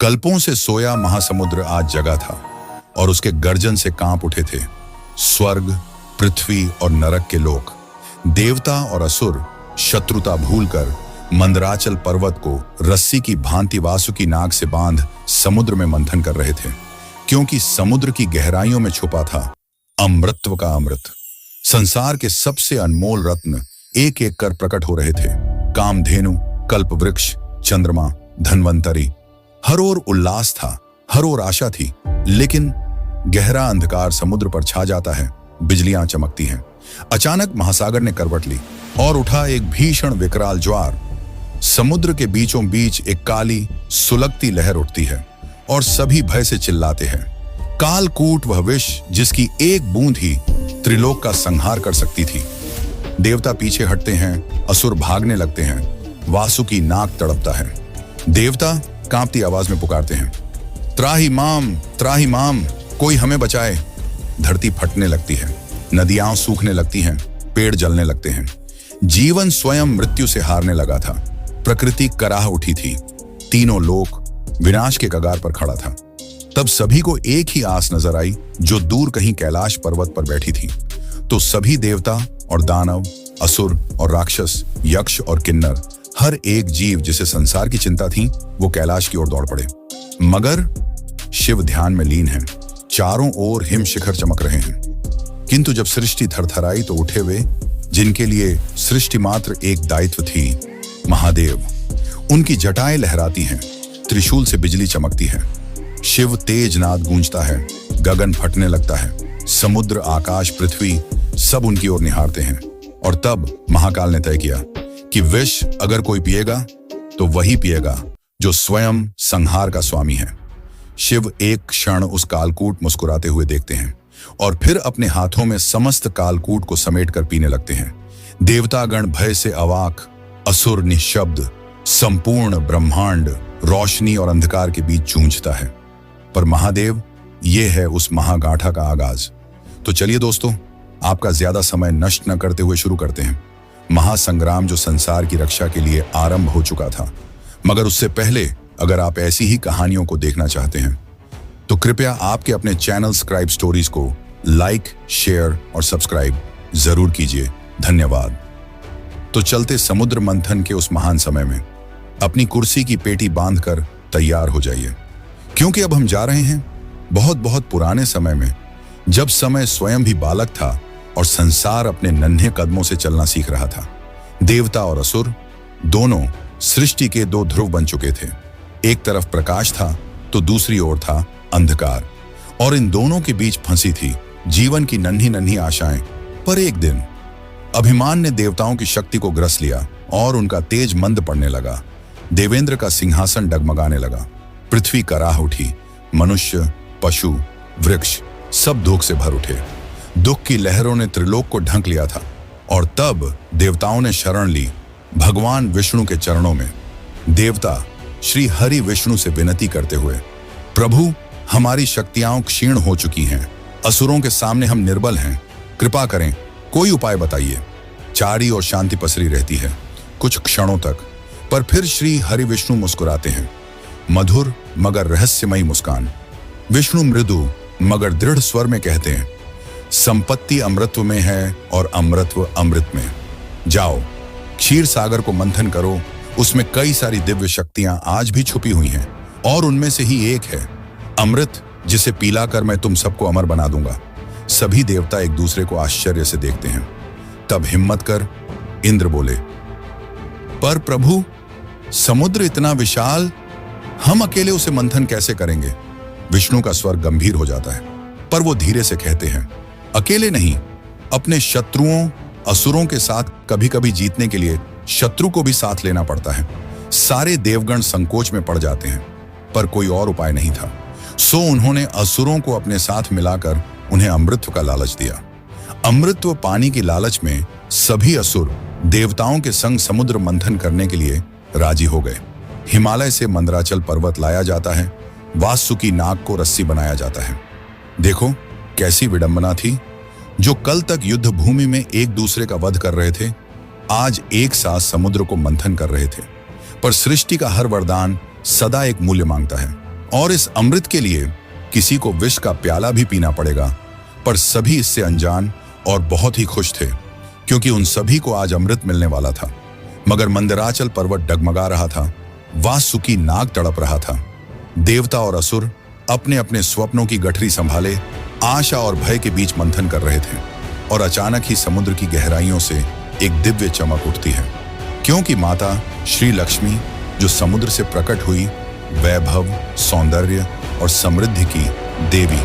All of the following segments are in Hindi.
कल्पों से सोया महासमुद्र आज जगा था और उसके गर्जन से कांप उठे थे स्वर्ग, पृथ्वी और नरक के लोग। देवता और असुर शत्रुता भूलकर मंदराचल पर्वत को रस्सी की भांति वासुकी नाग से बांध समुद्र में मंथन कर रहे थे, क्योंकि समुद्र की गहराइयों में छुपा था अमृतत्व का अमृत। संसार के सबसे अनमोल रत्न एक एक कर प्रकट हो रहे थे। कामधेनु, कल्पवृक्ष, चंद्रमा, धन्वंतरी। हर ओर उल्लास था, हर ओर आशा थी, लेकिन गहरा अंधकार समुद्र पर छा जाता है, बिजलियां चमकती हैं। अचानक महासागर ने करवट ली और उठा एक भीषण विकराल ज्वार। समुद्र के बीचों बीच एक काली सुलगती लहर उठती है और सभी भय से चिल्लाते हैं। कालकूट, वह विष जिसकी एक बूंद ही त्रिलोक का संहार कर सकती थी। देवता पीछे हटते हैं, असुर भागने लगते हैं, वासुकी नाग तड़पता है। देवता कांपती आवाज में पुकारते हैं, त्राहि माम, कोई हमें बचाए। धरती फटने लगती है, नदियां सूखने लगती हैं, पेड़ जलने लगते हैं। जीवन स्वयं मृत्यु से हारने लगा था। प्रकृति कराह उठी थी। तीनों लोक विनाश के कगार पर खड़ा था। तब सभी को एक ही आस नजर आई, जो दूर कहीं कैलाश पर्वत पर बैठी थी। तो सभी देवता और दानव, असुर और राक्षस, यक्ष और किन्नर, हर एक जीव जिसे संसार की चिंता थी, वो कैलाश की ओर दौड़ पड़े। मगर शिव ध्यान में लीन है। चारों ओर हिम शिखर चमक रहे हैं। किंतु जब सृष्टि थरथराई तो उठे वे जिनके लिए सृष्टि मात्र एक दायित्व थी, महादेव। उनकी जटाएं लहराती हैं, त्रिशूल से बिजली चमकती है। शिव तेज नाद गूंजता है, गगन फटने लगता है। समुद्र, आकाश, पृथ्वी सब उनकी ओर निहारते हैं। और तब महाकाल ने तय किया कि विष अगर कोई पिएगा तो वही पिएगा जो स्वयं संहार का स्वामी है। शिव एक क्षण उस कालकूट मुस्कुराते हुए देखते हैं और फिर अपने हाथों में समस्त कालकूट को समेट कर पीने लगते हैं। देवतागण भय से अवाक, असुर निःशब्द, संपूर्ण ब्रह्मांड रोशनी और अंधकार के बीच जूझता है। पर महादेव, ये है उस महागाथा का आगाज। तो चलिए दोस्तों, आपका ज्यादा समय नष्ट न करते हुए शुरू करते हैं महासंग्राम, जो संसार की रक्षा के लिए आरंभ हो चुका था। मगर उससे पहले अगर आप ऐसी ही कहानियों को देखना चाहते हैं तो कृपया आपके अपने चैनल स्क्राइब स्टोरीज को लाइक, शेयर और सब्सक्राइब जरूर कीजिए। धन्यवाद। तो चलते समुद्र मंथन के उस महान समय में अपनी कुर्सी की पेटी बांधकर तैयार हो जाइए, क्योंकि अब हम जा रहे हैं बहुत बहुत पुराने समय में, जब समय स्वयं भी बालक था और संसार अपने नन्हे कदमों से चलना सीख रहा था। देवता और असुर दोनों सृष्टि के दो ध्रुव बन चुके थे। एक तरफ प्रकाश था तो दूसरी ओर था अंधकार, और इन दोनों के बीच फंसी थी जीवन की नन्ही नन्ही आशाएं। पर एक दिन अभिमान ने देवताओं की शक्ति को ग्रस लिया और उनका तेज मंद पड़ने लगा। देवेंद्र का सिंहासन डगमगाने लगा, पृथ्वी कराह उठी, मनुष्य, पशु, वृक्ष सब दुख से भर उठे। दुख की लहरों ने त्रिलोक को ढंक लिया था। और तब देवताओं ने शरण ली भगवान विष्णु के चरणों में। देवता श्री हरि विष्णु से विनती करते हुए, प्रभु, हमारी शक्तियां क्षीण हो चुकी हैं, असुरों के सामने हम निर्बल हैं, कृपा करें, कोई उपाय बताइए। चारी और शांति पसरी रहती है कुछ क्षणों तक, पर फिर श्री हरि विष्णु मुस्कुराते हैं, मधुर मगर रहस्यमयी मुस्कान। विष्णु मृदु मगर दृढ़ स्वर में कहते हैं, संपत्ति अमृतत्व में है और अमृतत्व अमृत में। जाओ, क्षीर सागर को मंथन करो, उसमें कई सारी दिव्य शक्तियां आज भी छुपी हुई हैं, और उनमें से ही एक है अमृत, जिसे पिलाकर मैं तुम सबको अमर बना दूंगा। सभी देवता एक दूसरे को आश्चर्य से देखते हैं। तब हिम्मत कर इंद्र बोले, पर प्रभु, समुद्र इतना विशाल, हम अकेले उसे मंथन कैसे करेंगे? विष्णु का स्वर गंभीर हो जाता है, पर वो धीरे से कहते हैं, अकेले नहीं, अपने शत्रुओं असुरों के साथ कभी कभी जीतने के लिए शत्रु को भी साथ लेना पड़ता है। सारे देवगण संकोच में पड़ जाते हैं, पर कोई और उपाय नहीं था। सो उन्होंने असुरों को अपने साथ मिलाकर उन्हें अमृतत्व का लालच दिया। अमृतत्व पाने की लालच में सभी असुर देवताओं के संग समुद्र मंथन करने के लिए राजी हो गए। हिमालय से मंदराचल पर्वत लाया जाता है, वासुकी नाग को रस्सी बनाया जाता है। देखो कैसी विडंबना थी। जो कल तक युद्ध भूमि में एक दूसरे का वध कर रहे थे, आज एक साथ समुद्र को मंथन कर रहे थे। पर सृष्टि का हर वरदान सदा एक मूल्य मांगता है। और इस अमृत के लिए किसी को विष का प्याला भी पीना पड़ेगा। पर सभी इससे अनजान और बहुत ही खुश थे, क्योंकि उन सभी को आज अमृत मिलने वाला था। मगर मंदराचल पर्वत डगमगा रहा था, वासुकी नाग तड़प रहा था। देवता और असुर अपने अपने स्वप्नों की गठरी संभाले आशा और भय के बीच मंथन कर रहे थे। और अचानक ही समुद्र की गहराइयों से एक दिव्य चमक उठती है, क्योंकि माता श्री लक्ष्मी जो समुद्र से प्रकट हुई, वैभव, सौंदर्य और समृद्धि की देवी,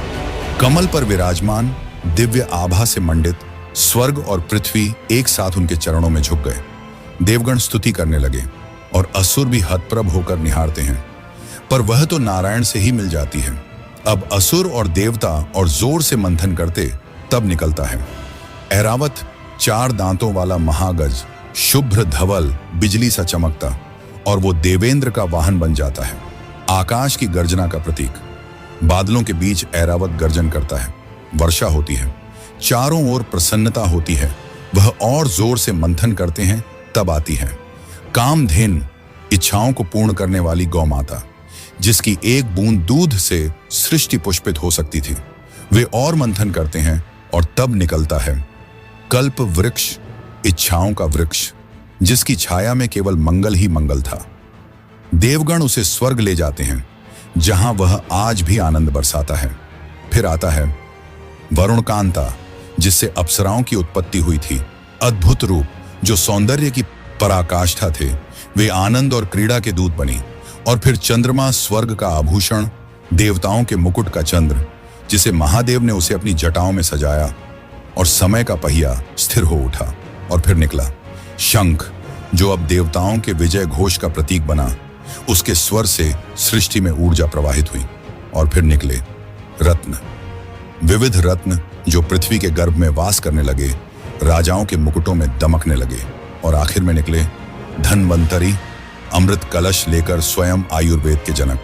कमल पर विराजमान, दिव्य आभा से मंडित, स्वर्ग और पृथ्वी एक साथ उनके चरणों में झुक गए। देवगण स्तुति करने लगे और असुर भी हतप्रभ होकर निहारते हैं। पर वह तो नारायण से ही मिल जाती है। अब असुर और देवता और जोर से मंथन करते तब निकलता है ऐरावत, 4 दांतों वाला महागज, शुभ्र धवल, बिजली सा चमकता, और वो देवेंद्र का वाहन बन जाता है, आकाश की गर्जना का प्रतीक। बादलों के बीच ऐरावत गर्जन करता है, वर्षा होती है, चारों ओर प्रसन्नता होती है। वह और जोर से मंथन करते हैं, तब आती है कामधेनु, इच्छाओं को पूर्ण करने वाली गौ माता, जिसकी एक बूंद दूध से सृष्टि पुष्पित हो सकती थी। वे और मंथन करते हैं और तब निकलता है कल्प वृक्ष, इच्छाओं का वृक्ष, जिसकी छाया में केवल मंगल ही मंगल था। देवगण उसे स्वर्ग ले जाते हैं, जहां वह आज भी आनंद बरसाता है। फिर आता है वरुणकांता, जिससे अप्सराओं की उत्पत्ति हुई थी। अद्भुत रूप, जो सौंदर्य की पराकाष्ठा थे, वे आनंद और क्रीड़ा के दूत बनी। और फिर चंद्रमा, स्वर्ग का आभूषण, देवताओं के मुकुट का चंद्र, जिसे महादेव ने उसे अपनी जटाओं में सजाया। और समय का पहिया स्थिर हो उठा। और फिर निकला शंख, जो अब देवताओं के विजय घोष का प्रतीक बना। उसके स्वर से सृष्टि में ऊर्जा प्रवाहित हुई। और फिर निकले रत्न, विविध रत्न, जो पृथ्वी के गर्भ में वास करने लगे, राजाओं के मुकुटों में दमकने लगे। और आखिर में निकले धन्वंतरी, अमृत कलश लेकर स्वयं आयुर्वेद के जनक,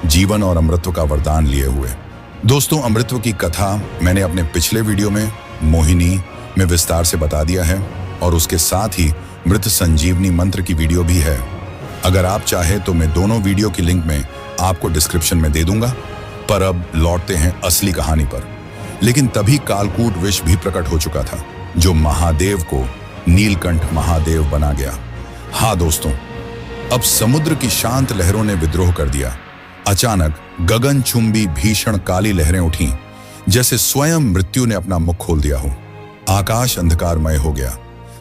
जीवन और अमृतत्व का वरदान लिए हुए। दोस्तों, अमृतत्व की कथा मैंने अपने पिछले वीडियो में मोहिनी में विस्तार से बता दिया है, और उसके साथ ही मृत संजीवनी मंत्र की वीडियो भी है। अगर आप चाहे तो मैं दोनों वीडियो की लिंक में आपको डिस्क्रिप्शन में दे दूंगा। पर अब लौटते हैं असली कहानी पर। लेकिन तभी कालकूट विष भी प्रकट हो चुका था, जो महादेव को नीलकंठ महादेव बना गया। हाँ दोस्तों, अब समुद्र की शांत लहरों ने विद्रोह कर दिया। अचानक गगनचुंबी भीषण काली लहरें उठी, जैसे स्वयं मृत्यु ने अपना मुख खोल दिया हो। आकाश अंधकारमय हो गया,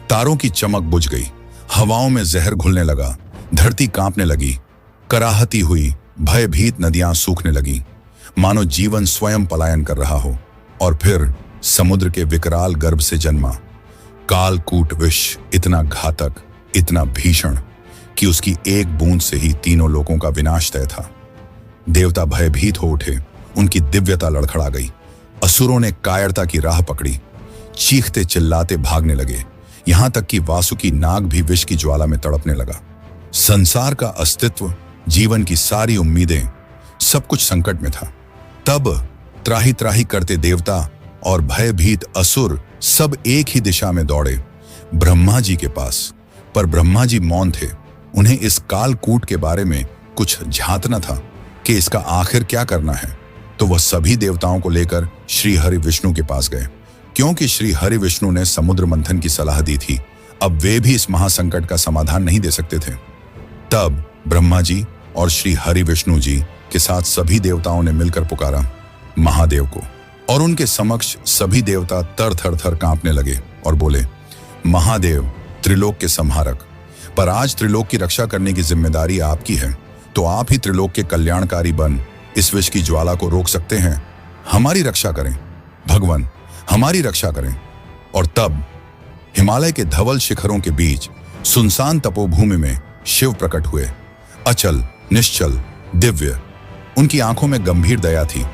तारों की चमक बुझ गई, हवाओं में जहर घुलने लगा, धरती कांपने लगी, कराहती हुई भयभीत नदियां सूखने लगी, मानो जीवन स्वयं पलायन कर रहा हो। और फिर समुद्र के विकराल गर्भ से जन्मा कालकूट विष, इतना घातक, इतना भीषण कि उसकी एक बूंद से ही तीनों लोगों का विनाश तय था। देवता भयभीत हो उठे, उनकी दिव्यता लड़खड़ा गई। असुरों ने कायरता की राह पकड़ी, चीखते चिल्लाते भागने लगे, यहां तक कि वासुकी नाग भी विष की ज्वाला में तड़पने लगा। संसार का अस्तित्व, जीवन की सारी उम्मीदें, सब कुछ संकट में था। तब त्राही त्राही करते देवता और भयभीत असुर सब एक ही दिशा में दौड़े, ब्रह्मा जी के पास। पर ब्रह्मा जी मौन थे। उन्हें इस कालकूट के बारे में कुछ झांकना था कि इसका आखिर क्या करना है। तो वह सभी देवताओं को लेकर श्री हरि विष्णु के पास गए, क्योंकि श्री हरि विष्णु ने समुद्र मंथन की सलाह दी थी। अब वे भी इस महासंकट का समाधान नहीं दे सकते थे। तब ब्रह्मा जी और श्री हरि विष्णु जी के साथ सभी देवताओं ने मिलकर पुकारा महादेव को, और उनके समक्ष सभी देवता तर थर थर कांपने लगे और बोले, महादेव त्रिलोक के संहारक, पर आज त्रिलोक की रक्षा करने की जिम्मेदारी आपकी है, तो आप ही त्रिलोक के कल्याणकारी बन इस विष की ज्वाला को रोक सकते हैं। हमारी रक्षा करें भगवान, हमारी रक्षा करें। और तब हिमालय के धवल शिखरों के बीच सुनसान तपोभूमि में शिव प्रकट हुए, अचल, निश्चल, दिव्य। उनकी आंखों में गंभीर दया थी,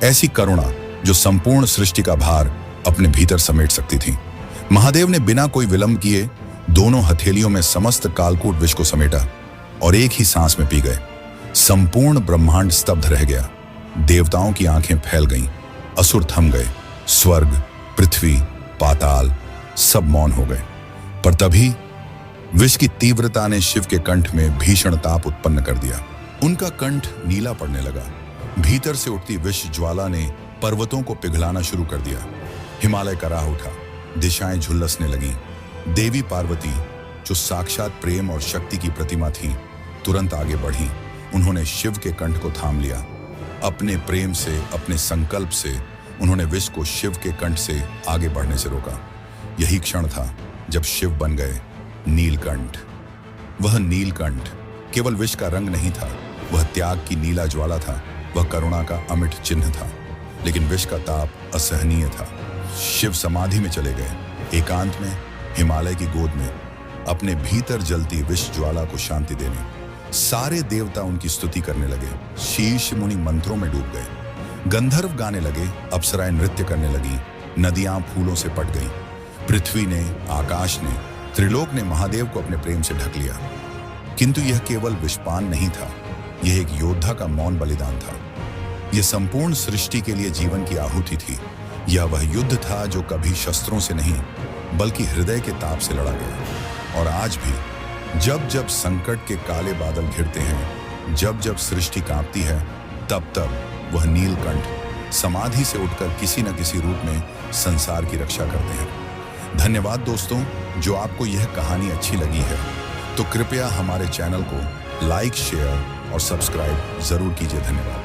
ऐसी करुणा जो संपूर्ण सृष्टि का भार अपने भीतर समेट सकती थी। महादेव ने बिना कोई विलंब किए दोनों हथेलियों में समस्त कालकूट विष को समेटा और एक ही सांस में पी गए। संपूर्ण ब्रह्मांड स्तब्ध रह गया। देवताओं की आंखें फैल गईं, असुर थम गए, स्वर्ग, पृथ्वी, पाताल सब मौन हो गए। पर तभी विष की तीव्रता ने शिव के कंठ में भीषण ताप उत्पन्न कर दिया। उनका कंठ नीला पड़ने लगा। भीतर से उठती विष ज्वाला ने पर्वतों को पिघलाना शुरू कर दिया। हिमालय कराह उठा, दिशाएं झुलसने लगीं। देवी पार्वती, जो साक्षात प्रेम और शक्ति की प्रतिमा थी, तुरंत आगे बढ़ी। उन्होंने शिव के कंठ को थाम लिया। अपने प्रेम से, अपने संकल्प से उन्होंने विष को शिव के कंठ से आगे बढ़ने से रोका। यही क्षण था जब शिव बन गए नीलकंठ। वह नीलकंठ केवल विष का रंग नहीं था, वह त्याग की नीला ज्वाला था, वह करुणा का अमिट चिन्ह था। लेकिन विष का ताप असहनीय था। शिव समाधि में चले गए, एकांत में, हिमालय की गोद में, अपने भीतर जलती विष ज्वाला को शांति देने। सारे देवता उनकी स्तुति करने लगे। शीर्ष मुनि मंत्रों में डूब गए। गंधर्व गाने लगे, अप्सराएं नृत्य करने लगी, नदियां फूलों से पट गईं। पृथ्वी ने, आकाश ने, त्रिलोक ने महादेव को अपने प्रेम से ढक लिया। किंतु यह केवल विषपान नहीं था, यह एक योद्धा का मौन बलिदान था। यह संपूर्ण सृष्टि के लिए जीवन की आहुति थी। यह वह युद्ध था जो कभी शस्त्रों से नहीं, बल्कि हृदय के ताप से लड़ा गया। और आज भी जब जब संकट के काले बादल घिरते हैं, जब जब सृष्टि कांपती है, तब तब वह नीलकंठ समाधि से उठकर किसी न किसी रूप में संसार की रक्षा करते हैं। धन्यवाद दोस्तों। जो आपको यह कहानी अच्छी लगी है तो कृपया हमारे चैनल को लाइक, शेयर और सब्सक्राइब जरूर कीजिए। धन्यवाद।